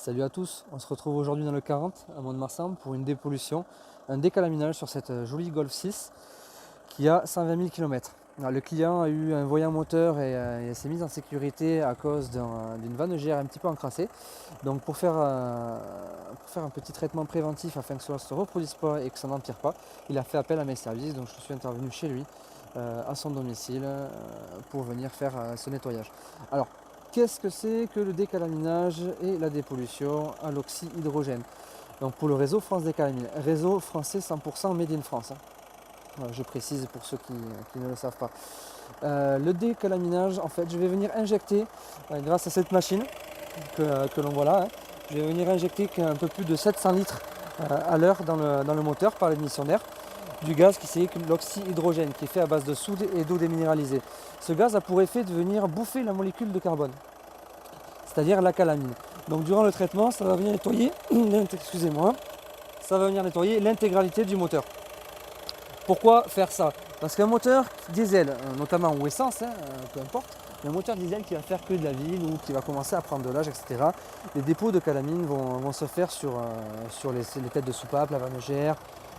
Salut à tous, on se retrouve aujourd'hui dans le 40 à Mont-de-Marsan pour une dépollution, un décalaminage sur cette jolie Golf 6 qui a 120 000 km. Alors, le client a eu un voyant moteur et s'est mis en sécurité à cause d'une vanne GR un petit peu encrassée. Donc pour faire un petit traitement préventif afin que cela ne se reproduise pas et que ça n'empire pas, il a fait appel à mes services, donc je suis intervenu chez lui à son domicile pour venir faire ce nettoyage. Alors, qu'est-ce que c'est que le décalaminage et la dépollution à l'oxyhydrogène? Donc pour le réseau France Décalamine, réseau français 100% made in France, hein. Voilà, je précise pour ceux qui ne le savent pas. Le décalaminage, en fait, je vais venir injecter, grâce à cette machine que l'on voit là, hein, je vais venir injecter un peu plus de 700 litres à l'heure dans le moteur par l'émission d'air du gaz qui c'est l'oxyhydrogène qui est fait à base de soude et d'eau déminéralisée. Ce gaz a pour effet de venir bouffer la molécule de carbone, c'est-à-dire la calamine. Donc durant le traitement, ça va venir nettoyer, excusez-moi, ça va venir nettoyer l'intégralité du moteur. Pourquoi faire ça? Parce qu'un moteur diesel, notamment ou essence, peu importe, un moteur diesel qui va faire que de la ville ou qui va commencer à prendre de l'âge, etc., les dépôts de calamine vont se faire sur les têtes de soupape, la vanne GR.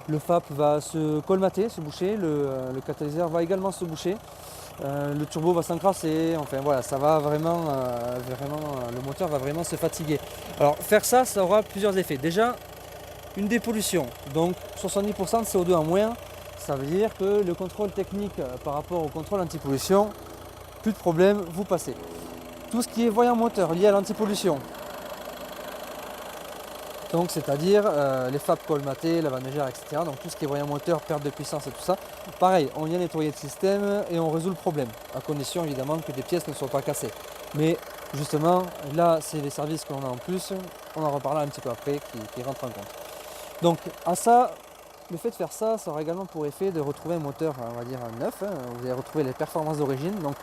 Le FAP va se colmater, se boucher, le catalyseur va également se boucher, le turbo va s'encrasser, enfin voilà, ça va vraiment, le moteur va vraiment se fatiguer. Alors faire ça, ça aura plusieurs effets. Déjà, une dépollution, donc 70% de CO2 en moins, ça veut dire que le contrôle technique par rapport au contrôle anti-pollution, plus de problème, vous passez. Tout ce qui est voyant moteur lié à l'antipollution, donc c'est-à-dire les FAP colmatés, la vanne GR, etc. Donc tout ce qui est voyant moteur, perte de puissance et tout ça. Pareil, on vient nettoyer le système et on résout le problème, à condition évidemment que des pièces ne soient pas cassées. Mais justement, là c'est les services que l'on a en plus, on en reparlera un petit peu après qui rentrent en compte. Donc à ça, le fait de faire ça, ça aura également pour effet de retrouver un moteur, on va dire neuf, hein. Vous allez retrouver les performances d'origine, donc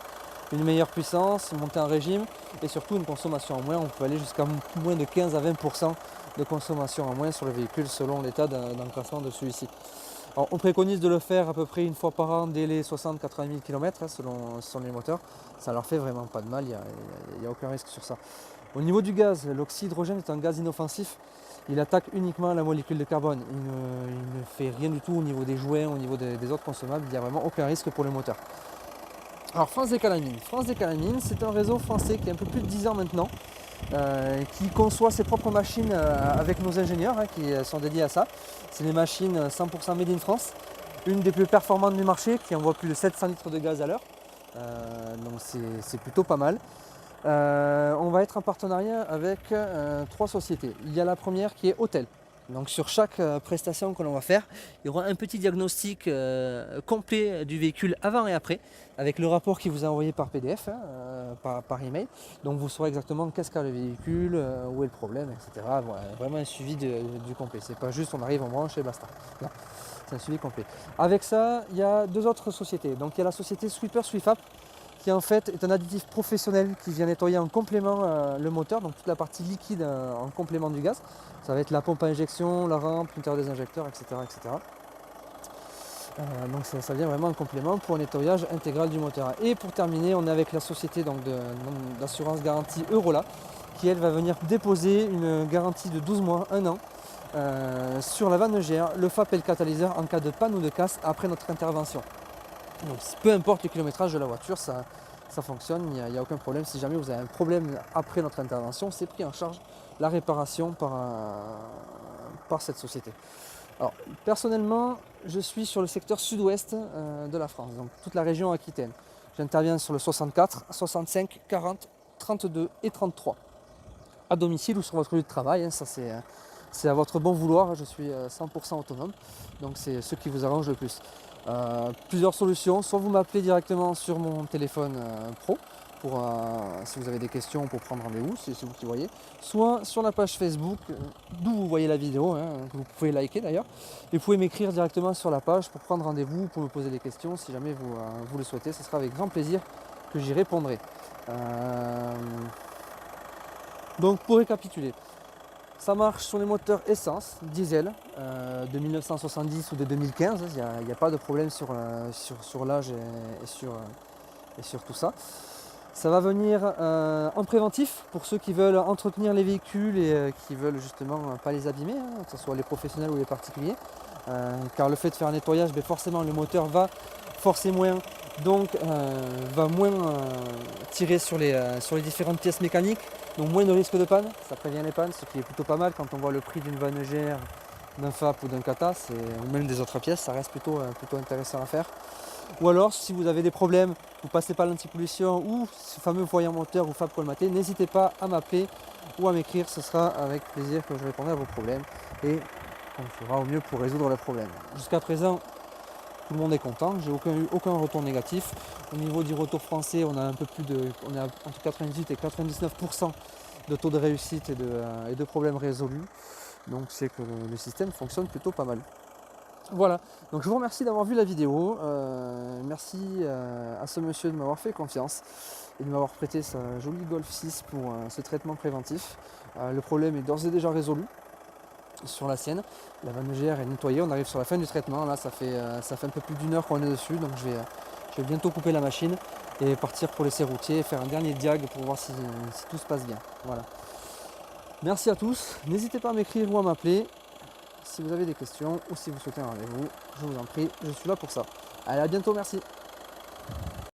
une meilleure puissance, monter en régime et surtout une consommation en moins. On peut aller jusqu'à moins de 15 à 20% de consommation en moins sur le véhicule selon l'état d'encrassement de celui-ci. Alors, on préconise de le faire à peu près une fois par an dès les 60-80 000 km selon les moteurs. Ça leur fait vraiment pas de mal, il n'y a aucun risque sur ça. Au niveau du gaz, l'oxyhydrogène est un gaz inoffensif. Il attaque uniquement la molécule de carbone. Il ne fait rien du tout au niveau des joints, au niveau des autres consommables. Il n'y a vraiment aucun risque pour le moteur. Alors France Décalamine. France Décalamine, c'est un réseau français qui a un peu plus de 10 ans maintenant, qui conçoit ses propres machines avec nos ingénieurs qui sont dédiés à ça. C'est des machines 100% made in France, une des plus performantes du marché qui envoie plus de 700 litres de gaz à l'heure. Donc c'est plutôt pas mal. On va être en partenariat avec 3 sociétés. Il y a la première qui est Hôtel. Donc sur chaque prestation que l'on va faire, il y aura un petit diagnostic complet du véhicule avant et après, avec le rapport qui vous est envoyé par PDF, par email. Donc vous saurez exactement qu'est-ce qu'a le véhicule, où est le problème, etc. Voilà, vraiment un suivi du complet. C'est pas juste on arrive, on branche et basta. Non, c'est un suivi complet. Avec ça, il y a 2 autres sociétés. Donc il y a la société Sweeper Sweefap, qui en fait est un additif professionnel qui vient nettoyer en complément le moteur, donc toute la partie liquide en complément du gaz. Ça va être la pompe à injection, la rampe, l'intérieur des injecteurs, etc. etc. Donc ça vient vraiment en complément pour un nettoyage intégral du moteur. Et pour terminer, on est avec la société d'assurance garantie Eurola, qui elle va venir déposer une garantie de 12 mois, 1 an, sur la vanne GR, le FAP et le catalyseur en cas de panne ou de casse après notre intervention. Donc peu importe le kilométrage de la voiture, ça fonctionne, il n'y a aucun problème. Si jamais vous avez un problème après notre intervention, c'est pris en charge la réparation par cette société. Alors personnellement, je suis sur le secteur sud-ouest de la France, donc toute la région Aquitaine. J'interviens sur le 64, 65, 40, 32 et 33. À domicile ou sur votre lieu de travail, ça c'est à votre bon vouloir, je suis 100% autonome, donc c'est ce qui vous arrange le plus. Plusieurs solutions, soit vous m'appelez directement sur mon téléphone pro, si vous avez des questions pour prendre rendez-vous, c'est vous qui voyez, soit sur la page Facebook, d'où vous voyez la vidéo, que vous pouvez liker d'ailleurs, et vous pouvez m'écrire directement sur la page pour prendre rendez-vous, pour me poser des questions, si jamais vous le souhaitez, ce sera avec grand plaisir que j'y répondrai. Donc pour récapituler, ça marche sur les moteurs essence, diesel, de 1970 ou de 2015, il n'y a pas de problème sur l'âge et sur tout ça. Ça va venir en préventif pour ceux qui veulent entretenir les véhicules et qui veulent justement pas les abîmer, hein, que ce soit les professionnels ou les particuliers. Car le fait de faire un nettoyage, forcément le moteur va forcer moins, donc va moins tirer sur les différentes pièces mécaniques, donc moins de risque de panne, ça prévient les pannes, ce qui est plutôt pas mal quand on voit le prix d'une vanne GR, d'un FAP ou d'un Kata, ou même des autres pièces, ça reste plutôt intéressant à faire. Ou alors si vous avez des problèmes, vous passez pas l'antipollution ou ce fameux foyer moteur ou FAP colmaté, n'hésitez pas à m'appeler ou à m'écrire, ce sera avec plaisir que je répondrai à vos problèmes et on fera au mieux pour résoudre le problème. Jusqu'à présent, tout le monde est content, j'ai eu aucun retour négatif. Au niveau du retour français, on a un peu plus de, on est entre 98 et 99% de taux de réussite et de problèmes résolus. Donc c'est que le système fonctionne plutôt pas mal. Voilà, donc je vous remercie d'avoir vu la vidéo, merci à ce monsieur de m'avoir fait confiance et de m'avoir prêté sa jolie Golf 6 pour ce traitement préventif. Le problème est d'ores et déjà résolu sur la sienne, la vanne GR est nettoyée, on arrive sur la fin du traitement, là ça fait un peu plus d'une heure qu'on est dessus, donc je vais bientôt couper la machine et partir pour l'essai routier et faire un dernier diag pour voir si tout se passe bien. Voilà. Merci à tous, n'hésitez pas à m'écrire ou à m'appeler si vous avez des questions ou si vous souhaitez un rendez-vous, je vous en prie, je suis là pour ça. Allez, à bientôt, merci.